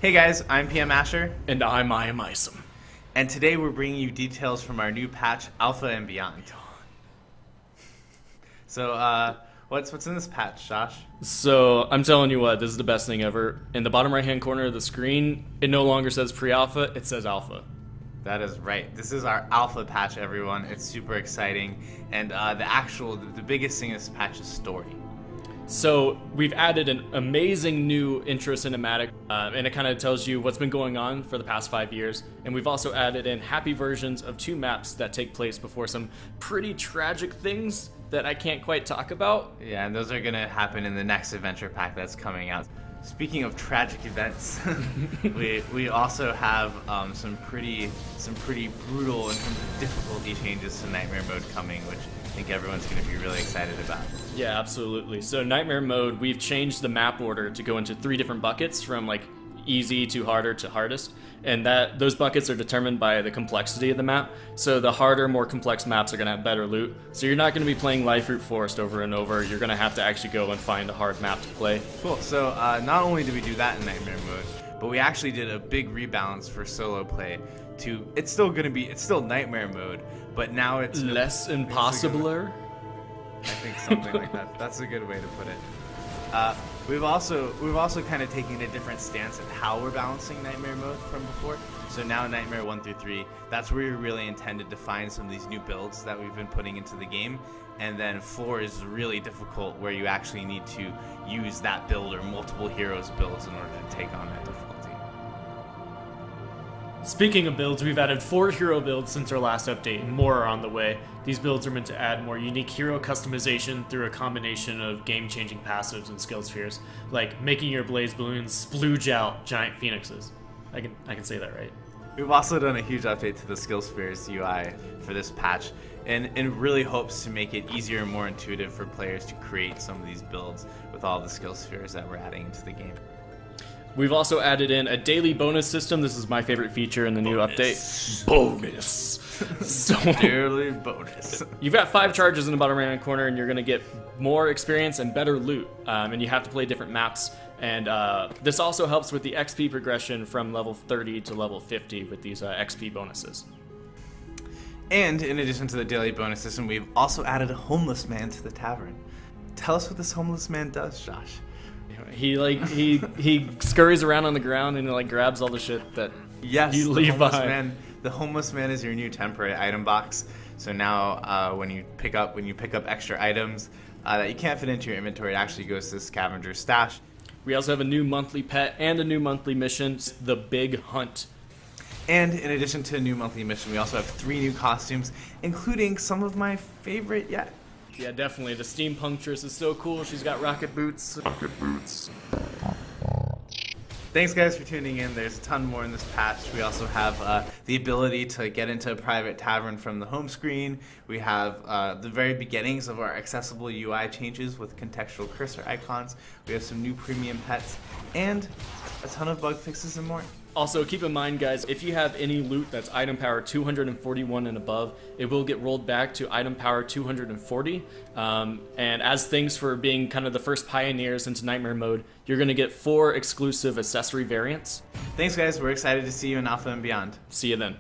Hey guys, I'm PM Asher, And I'm I am Isom. and today we're bringing you details from our new patch, Alpha and Beyond. So, what's in this patch, Josh? So I'm telling you what, this is the best thing ever. In the bottom right hand corner of the screen, it no longer says pre-alpha, it says alpha. That is right. This is our Alpha patch, everyone. It's super exciting, and the biggest thing in this patch is story. So we've added an amazing new intro cinematic, and it kind of tells you what's been going on for the past 5 years. And we've also added in happy versions of 2 maps that take place before some pretty tragic things that I can't quite talk about. Yeah, and those are gonna happen in the next adventure pack that's coming out. Speaking of tragic events, we also have some pretty brutal and difficulty changes to Nightmare Mode coming, which I think everyone's going to be really excited about. Yeah, absolutely. So Nightmare Mode, we've changed the map order to go into 3 different buckets, from like easy to harder to hardest, and those buckets are determined by the complexity of the map. So the harder, more complex maps are going to have better loot. So you're not going to be playing Life Root Forest over and over. You're going to have to actually go and find a hard map to play. Cool. So not only did we do that in Nightmare Mode, but we actually did a big rebalance for solo play. It's still Nightmare Mode, but now it's Less impossibler. I think something like that. That's a good way to put it. We've also kind of taken a different stance at how we're balancing Nightmare Mode from before. So now Nightmare 1 through 3, that's where you're really intended to find some of these new builds that we've been putting into the game. And then 4 is really difficult, where you actually need to use that build or multiple heroes builds in order to take on that difficulty. Speaking of builds, we've added 4 hero builds since our last update, and more are on the way. These builds are meant to add more unique hero customization through a combination of game-changing passives and skill spheres, like making your blaze balloons splooge out giant phoenixes. I can say that right. We've also done a huge update to the skill spheres UI for this patch, and really hopes to make it easier and more intuitive for players to create some of these builds with all the skill spheres that we're adding into the game. We've also added in a daily bonus system. This is my favorite feature in the new update. Bonus. So Daily bonus. you've got 5 charges in the bottom right-hand corner, and you're going to get more experience and better loot. And you have to play different maps. And this also helps with the XP progression from level 30 to level 50 with these XP bonuses. And in addition to the daily bonus system, we've also added a homeless man to the tavern. Tell us what this homeless man does, Josh. He scurries around on the ground and like grabs all the shit that you leave behind. The homeless man is your new temporary item box. So now when you pick up extra items that you can't fit into your inventory, it actually goes to the scavenger's stash. We also have a new monthly pet and a new monthly mission, the Big Hunt. And in addition to a new monthly mission, we also have 3 new costumes, including some of my favorite yet. Yeah, definitely. The steampunctress is so cool. She's got rocket boots. Thanks guys for tuning in. There's a ton more in this patch. We also have the ability to get into a private tavern from the home screen. We have the very beginnings of our accessible UI changes with contextual cursor icons. We have some new premium pets and a ton of bug fixes and more. Also, keep in mind, guys, if you have any loot that's item power 241 and above, it will get rolled back to item power 240. And as things for being kind of the first pioneers into Nightmare Mode, you're going to get 4 exclusive accessory variants. Thanks, guys. We're excited to see you in Alpha and Beyond. See you then.